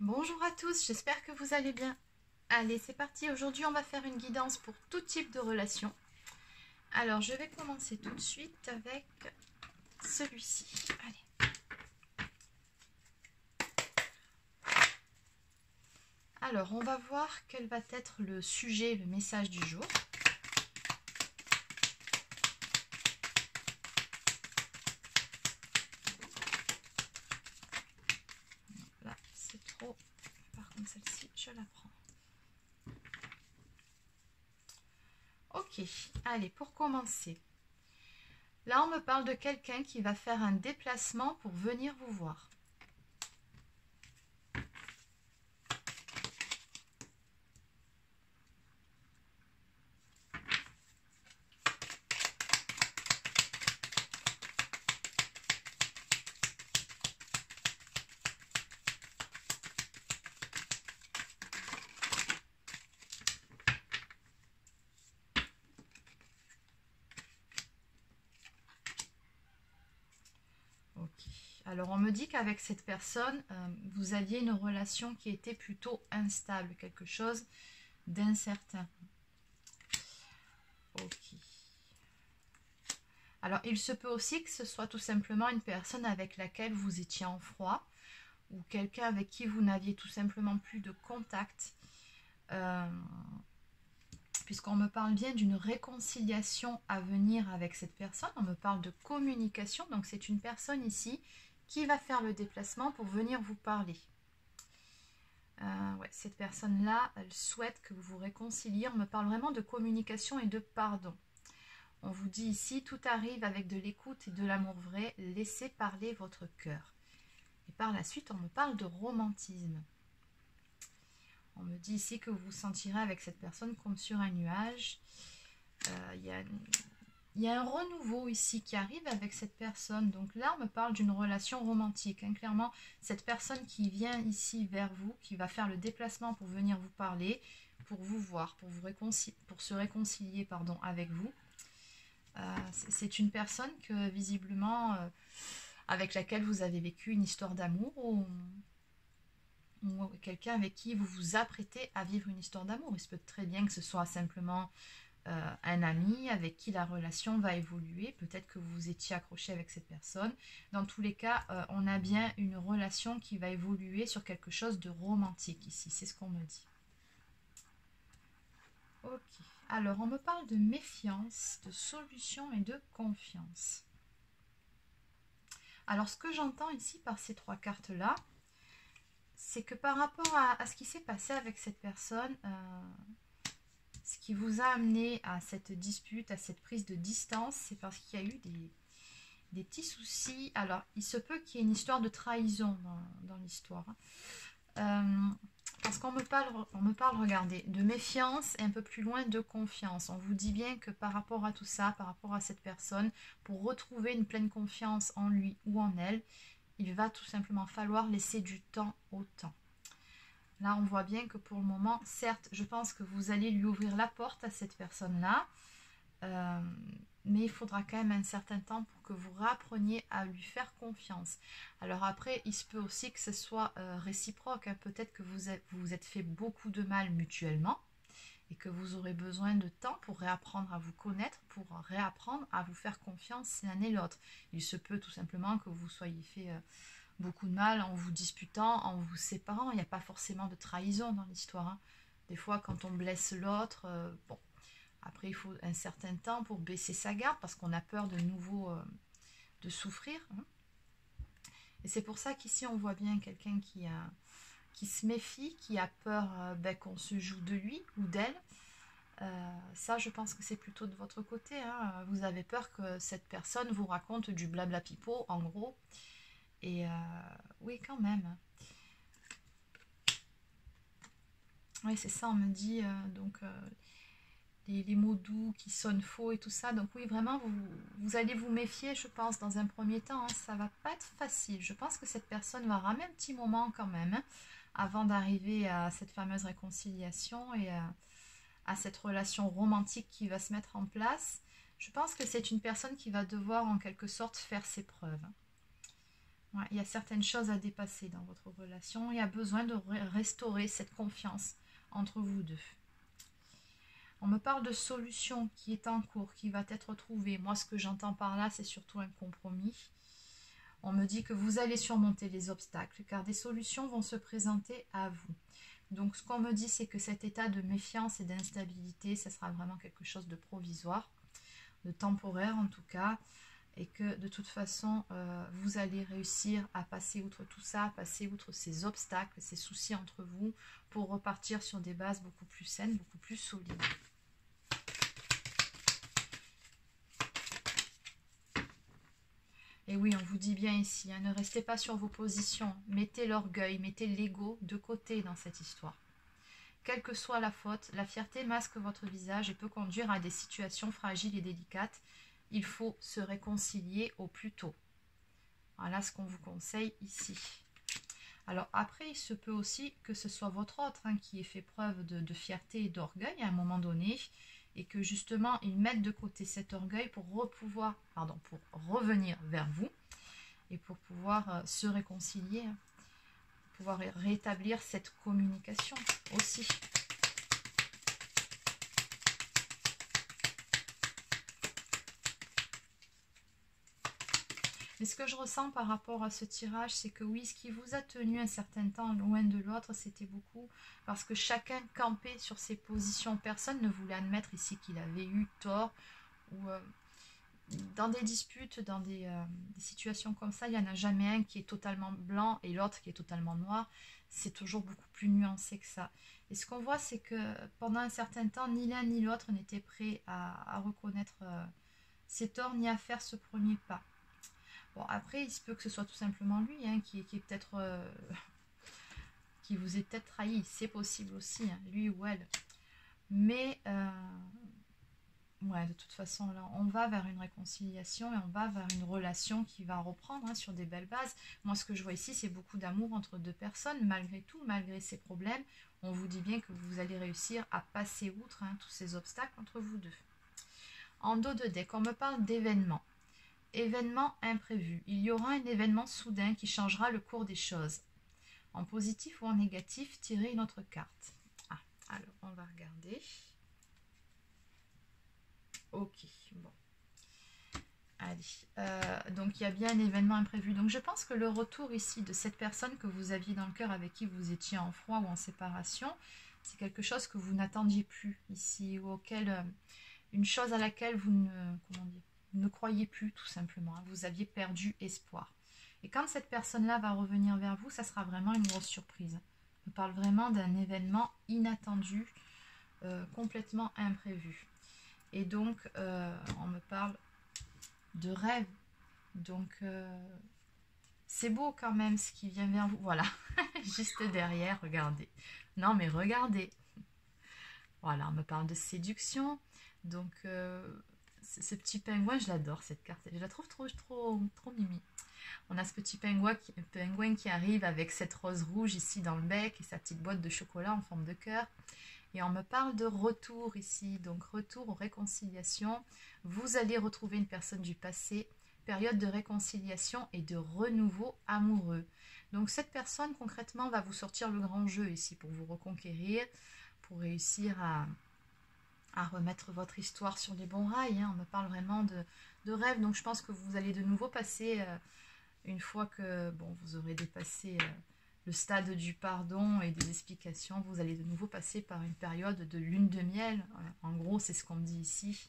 Bonjour à tous, j'espère que vous allez bien. Allez, c'est parti. Aujourd'hui, on va faire une guidance pour tout type de relation. Alors, je vais commencer tout de suite avec celui-ci. Allez. Alors, on va voir quel va être le sujet, le message du jour. Là, c'est trop. Par contre, celle-ci, je la prends. Ok, allez, pour commencer. Là, on me parle de quelqu'un qui va faire un déplacement pour venir vous voir. Alors, on me dit qu'avec cette personne, vous aviez une relation qui était plutôt instable, quelque chose d'incertain. Ok. Alors, il se peut aussi que ce soit tout simplement une personne avec laquelle vous étiez en froid ou quelqu'un avec qui vous n'aviez tout simplement plus de contact. Puisqu'on me parle bien d'une réconciliation à venir avec cette personne, on me parle de communication, donc c'est une personne ici qui va faire le déplacement pour venir vous parler. Ouais, cette personne-là, elle souhaite que vous vous réconciliez. On me parle vraiment de communication et de pardon. On vous dit ici, tout arrive avec de l'écoute et de l'amour vrai. Laissez parler votre cœur. Et par la suite, on me parle de romantisme. On me dit ici que vous vous sentirez avec cette personne comme sur un nuage. Il y a un renouveau ici qui arrive avec cette personne. Donc là, on me parle d'une relation romantique. Hein. Clairement, cette personne qui vient ici vers vous, qui va faire le déplacement pour venir vous parler, pour vous voir, pour se réconcilier pardon, avec vous. C'est une personne que visiblement, avec laquelle vous avez vécu une histoire d'amour ou quelqu'un avec qui vous vous apprêtez à vivre une histoire d'amour. Il se peut très bien que ce soit simplement un ami avec qui la relation va évoluer. Peut-être que vous étiez accroché avec cette personne. Dans tous les cas, on a bien une relation qui va évoluer sur quelque chose de romantique ici. C'est ce qu'on me dit. Ok. Alors, on me parle de méfiance, de solution et de confiance. Alors, ce que j'entends ici par ces trois cartes-là, c'est que par rapport à ce qui s'est passé avec cette personne, ce qui vous a amené à cette dispute, à cette prise de distance, c'est parce qu'il y a eu des petits soucis. Alors, il se peut qu'il y ait une histoire de trahison dans l'histoire. Parce qu'on me parle, regardez, de méfiance et un peu plus loin de confiance. On vous dit bien que par rapport à tout ça, par rapport à cette personne, pour retrouver une pleine confiance en lui ou en elle, il va tout simplement falloir laisser du temps au temps. Là, on voit bien que pour le moment, certes, je pense que vous allez lui ouvrir la porte à cette personne-là, mais il faudra quand même un certain temps pour que vous réappreniez à lui faire confiance. Alors après, il se peut aussi que ce soit réciproque. Hein. Peut-être que vous êtes fait beaucoup de mal mutuellement et que vous aurez besoin de temps pour réapprendre à vous connaître, pour réapprendre à vous faire confiance l'un et l'autre. Il se peut tout simplement que vous soyez fait beaucoup de mal en vous disputant, en vous séparant. Il n'y a pas forcément de trahison dans l'histoire. Hein. Des fois, quand on blesse l'autre, bon, après il faut un certain temps pour baisser sa garde parce qu'on a peur de nouveau de souffrir. Hein. Et c'est pour ça qu'ici on voit bien quelqu'un qui se méfie, qui a peur qu'on se joue de lui ou d'elle. Ça, je pense que c'est plutôt de votre côté. Hein. Vous avez peur que cette personne vous raconte du blabla pipeau, en gros. Et oui, quand même. Oui, c'est ça, on me dit. Donc, les mots doux qui sonnent faux et tout ça. Donc oui, vraiment, vous allez vous méfier, je pense, dans un premier temps. Hein. Ça va pas être facile. Je pense que cette personne va ramer un petit moment quand même, hein, avant d'arriver à cette fameuse réconciliation et à cette relation romantique qui va se mettre en place. Je pense que c'est une personne qui va devoir en quelque sorte faire ses preuves. Ouais, il y a certaines choses à dépasser dans votre relation. Il y a besoin de restaurer cette confiance entre vous deux. On me parle de solution qui est en cours, qui va être trouvée. Moi, ce que j'entends par là, c'est surtout un compromis. On me dit que vous allez surmonter les obstacles, car des solutions vont se présenter à vous. Donc, ce qu'on me dit, c'est que cet état de méfiance et d'instabilité, ça sera vraiment quelque chose de provisoire, de temporaire en tout cas, et que de toute façon, vous allez réussir à passer outre tout ça, à passer outre ces obstacles, ces soucis entre vous, pour repartir sur des bases beaucoup plus saines, beaucoup plus solides. Et oui, on vous dit bien ici, hein, ne restez pas sur vos positions, mettez l'orgueil, mettez l'ego de côté dans cette histoire. Quelle que soit la faute, la fierté masque votre visage et peut conduire à des situations fragiles et délicates. Il faut se réconcilier au plus tôt. Voilà ce qu'on vous conseille ici. Alors après, il se peut aussi que ce soit votre autre hein, qui ait fait preuve de fierté et d'orgueil à un moment donné, et que justement, il mette de côté cet orgueil pour revenir vers vous, et pour pouvoir se réconcilier, hein, pouvoir rétablir cette communication aussi. Mais ce que je ressens par rapport à ce tirage, c'est que oui, ce qui vous a tenu un certain temps loin de l'autre, c'était beaucoup parce que chacun campait sur ses positions. Personne ne voulait admettre ici qu'il avait eu tort. Ou dans des disputes, dans des situations comme ça, il n'y en a jamais un qui est totalement blanc et l'autre qui est totalement noir. C'est toujours beaucoup plus nuancé que ça. Et ce qu'on voit, c'est que pendant un certain temps, ni l'un ni l'autre n'était prêt à reconnaître ses torts ni à faire ce premier pas. Bon, après, il se peut que ce soit tout simplement lui hein, qui est peut-être... qui vous ait peut-être trahi. C'est possible aussi, hein, lui ou elle. Mais, ouais, de toute façon, là, on va vers une réconciliation et on va vers une relation qui va reprendre hein, sur des belles bases. Moi, ce que je vois ici, c'est beaucoup d'amour entre deux personnes. Malgré tout, malgré ces problèmes, on vous dit bien que vous allez réussir à passer outre hein, tous ces obstacles entre vous deux. En dos de deck, on me parle d'événements. Événement imprévu. Il y aura un événement soudain qui changera le cours des choses. En positif ou en négatif, tirez une autre carte. Ah, alors, on va regarder. Ok, bon. Allez. Donc, il y a bien un événement imprévu. Donc, je pense que le retour ici de cette personne que vous aviez dans le cœur avec qui vous étiez en froid ou en séparation, c'est quelque chose que vous n'attendiez plus ici ou auquel... une chose à laquelle vous ne croyez plus tout simplement. Vous aviez perdu espoir. Et quand cette personne-là va revenir vers vous, ça sera vraiment une grosse surprise. On parle vraiment d'un événement inattendu, complètement imprévu. Et donc, on me parle de rêve. Donc, c'est beau quand même ce qui vient vers vous. Voilà, juste derrière, regardez. Non, mais regardez. Voilà, on me parle de séduction. Donc, ce petit pingouin, je l'adore cette carte. Je la trouve trop mimi. On a ce petit pingouin qui arrive avec cette rose rouge ici dans le bec et sa petite boîte de chocolat en forme de cœur. Et on me parle de retour ici. Donc, retour aux réconciliations. Vous allez retrouver une personne du passé. Période de réconciliation et de renouveau amoureux. Donc, cette personne, concrètement, va vous sortir le grand jeu ici pour vous reconquérir, pour réussir à remettre votre histoire sur les bons rails. Hein. On me parle vraiment de rêve. Donc, je pense que vous allez de nouveau passer, une fois que bon, vous aurez dépassé le stade du pardon et des explications, vous allez de nouveau passer par une période de lune de miel. En gros, c'est ce qu'on me dit ici.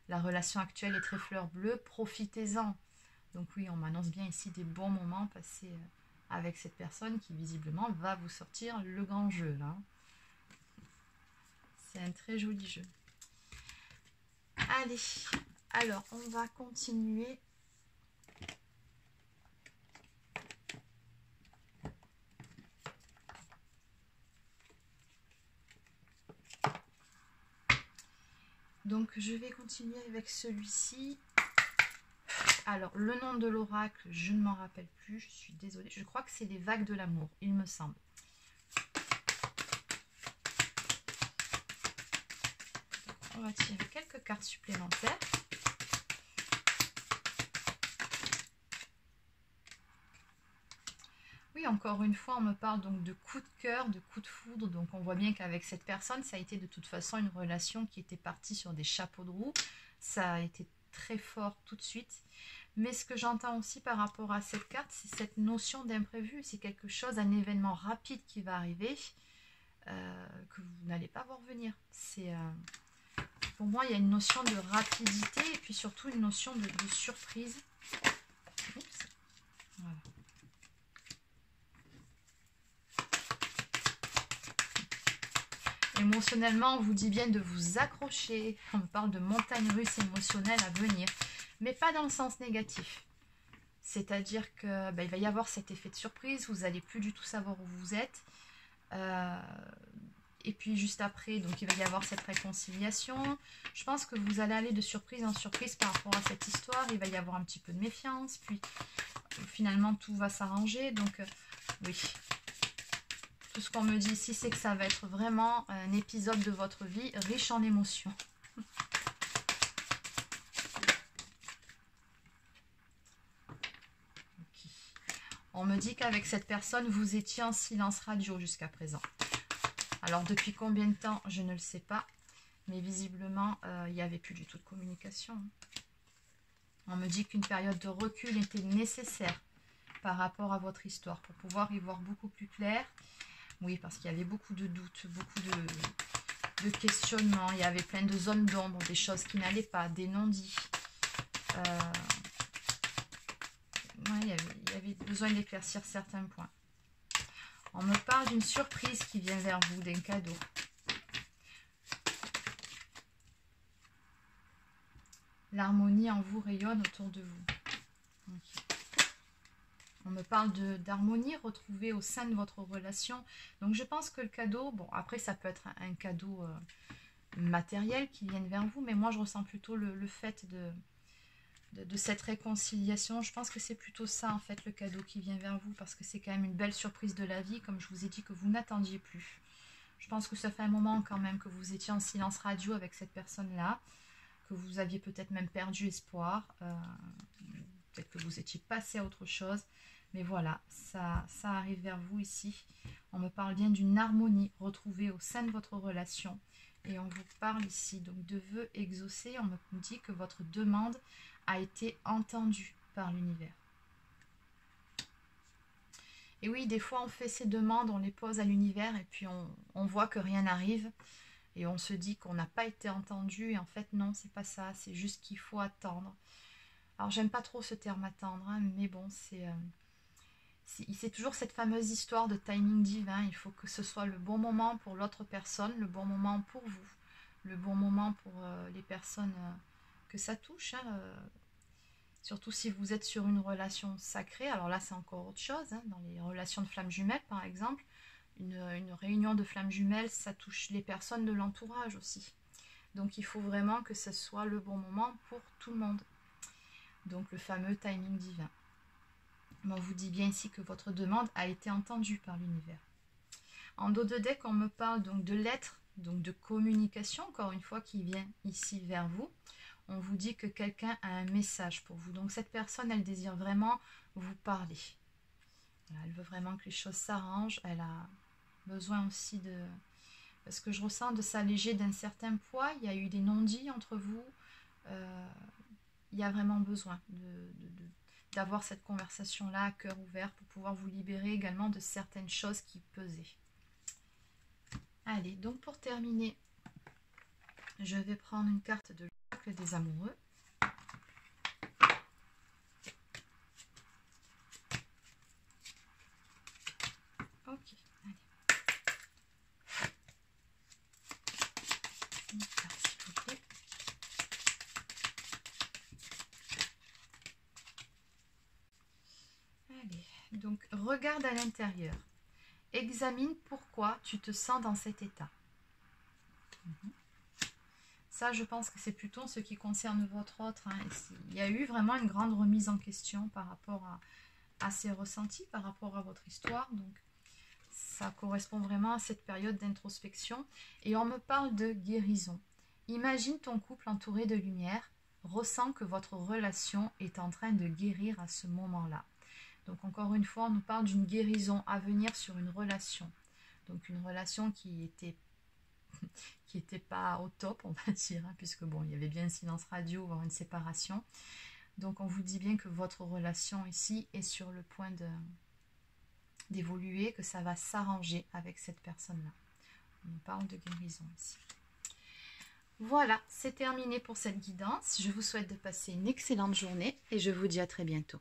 La relation actuelle est très fleur bleue. Profitez-en. Donc oui, on m'annonce bien ici des bons moments passés avec cette personne qui, visiblement, va vous sortir le grand jeu, là. C'est un très joli jeu. Allez, alors on va continuer. Donc je vais continuer avec celui-ci. Alors le nom de l'oracle, je ne m'en rappelle plus, je suis désolée. Je crois que c'est les vagues de l'amour, il me semble. On va tirer quelques cartes supplémentaires. Oui, encore une fois, on me parle donc de coup de cœur, de coup de foudre. Donc on voit bien qu'avec cette personne, ça a été de toute façon une relation qui était partie sur des chapeaux de roue. Ça a été très fort tout de suite. Mais ce que j'entends aussi par rapport à cette carte, c'est cette notion d'imprévu. C'est quelque chose, un événement rapide qui va arriver, que vous n'allez pas voir venir. Pour moi, il y a une notion de rapidité et puis surtout une notion de surprise. Oups. Voilà. Émotionnellement, on vous dit bien de vous accrocher. On me parle de montagne russe émotionnelle à venir, mais pas dans le sens négatif. C'est-à-dire que il va y avoir cet effet de surprise, vous n'allez plus du tout savoir où vous êtes. Et puis juste après, donc il va y avoir cette réconciliation. Je pense que vous allez aller de surprise en surprise par rapport à cette histoire. Il va y avoir un petit peu de méfiance, puis finalement tout va s'arranger. Donc oui. Tout ce qu'on me dit ici, c'est que ça va être vraiment un épisode de votre vie riche en émotions. Okay. On me dit qu'avec cette personne, vous étiez en silence radio jusqu'à présent. Alors, depuis combien de temps, je ne le sais pas. Mais visiblement, il n'y avait plus du tout de communication. On me dit qu'une période de recul était nécessaire par rapport à votre histoire pour pouvoir y voir beaucoup plus clair. Oui, parce qu'il y avait beaucoup de doutes, beaucoup de questionnements. Il y avait plein de zones d'ombre, des choses qui n'allaient pas, des non-dits. Ouais, il y avait besoin d'éclaircir certains points. On me parle d'une surprise qui vient vers vous, d'un cadeau. L'harmonie en vous rayonne autour de vous. Okay. On me parle d'harmonie retrouvée au sein de votre relation. Donc je pense que le cadeau, bon après ça peut être un cadeau matériel qui vienne vers vous, mais moi je ressens plutôt le fait de cette réconciliation. Je pense que c'est plutôt ça en fait le cadeau qui vient vers vous, parce que c'est quand même une belle surprise de la vie, comme je vous ai dit, que vous n'attendiez plus. Je pense que ça fait un moment quand même que vous étiez en silence radio avec cette personne-là, que vous aviez peut-être même perdu espoir, peut-être que vous étiez passé à autre chose. Mais voilà, ça arrive vers vous ici. On me parle bien d'une harmonie retrouvée au sein de votre relation. Et on vous parle ici donc de vœux exaucés. On me dit que votre demande a été entendue par l'univers. Et oui, des fois on fait ces demandes, on les pose à l'univers et puis on voit que rien n'arrive. Et on se dit qu'on n'a pas été entendu. Et en fait non, c'est pas ça. C'est juste qu'il faut attendre. Alors j'aime pas trop ce terme attendre, hein, mais bon, c'est toujours cette fameuse histoire de timing divin. Il faut que ce soit le bon moment pour l'autre personne, le bon moment pour vous, le bon moment pour les personnes que ça touche. Hein, surtout si vous êtes sur une relation sacrée. Alors là, c'est encore autre chose. Hein, dans les relations de flammes jumelles, par exemple, une réunion de flammes jumelles, ça touche les personnes de l'entourage aussi. Donc il faut vraiment que ce soit le bon moment pour tout le monde. Donc le fameux timing divin. On vous dit bien ici que votre demande a été entendue par l'univers. En dos de deck, on me parle donc de lettres, donc de communication, encore une fois, qui vient ici vers vous. On vous dit que quelqu'un a un message pour vous. Donc cette personne, elle désire vraiment vous parler. Voilà, elle veut vraiment que les choses s'arrangent. Elle a besoin aussi de... Parce que je ressens de s'alléger d'un certain poids. Il y a eu des non-dits entre vous. Il y a vraiment besoin d'avoir cette conversation-là à cœur ouvert pour pouvoir vous libérer également de certaines choses qui pesaient. Allez, donc pour terminer, je vais prendre une carte de l'oracle des amoureux. Ok, allez. Une carte, s'il vous plaît. Allez, donc regarde à l'intérieur. Examine pourquoi tu te sens dans cet état. Ça, je pense que c'est plutôt en ce qui concerne votre autre. Hein. Il y a eu vraiment une grande remise en question par rapport à ces ressentis, par rapport à votre histoire. Donc, ça correspond vraiment à cette période d'introspection. Et on me parle de guérison. Imagine ton couple entouré de lumière. Ressens que votre relation est en train de guérir à ce moment-là. Donc encore une fois, on nous parle d'une guérison à venir sur une relation. Donc une relation qui était pas au top, on va dire, hein, puisque bon, il y avait bien un silence radio, voire une séparation. Donc on vous dit bien que votre relation ici est sur le point d'évoluer, que ça va s'arranger avec cette personne-là. On nous parle de guérison ici. Voilà, c'est terminé pour cette guidance. Je vous souhaite de passer une excellente journée et je vous dis à très bientôt.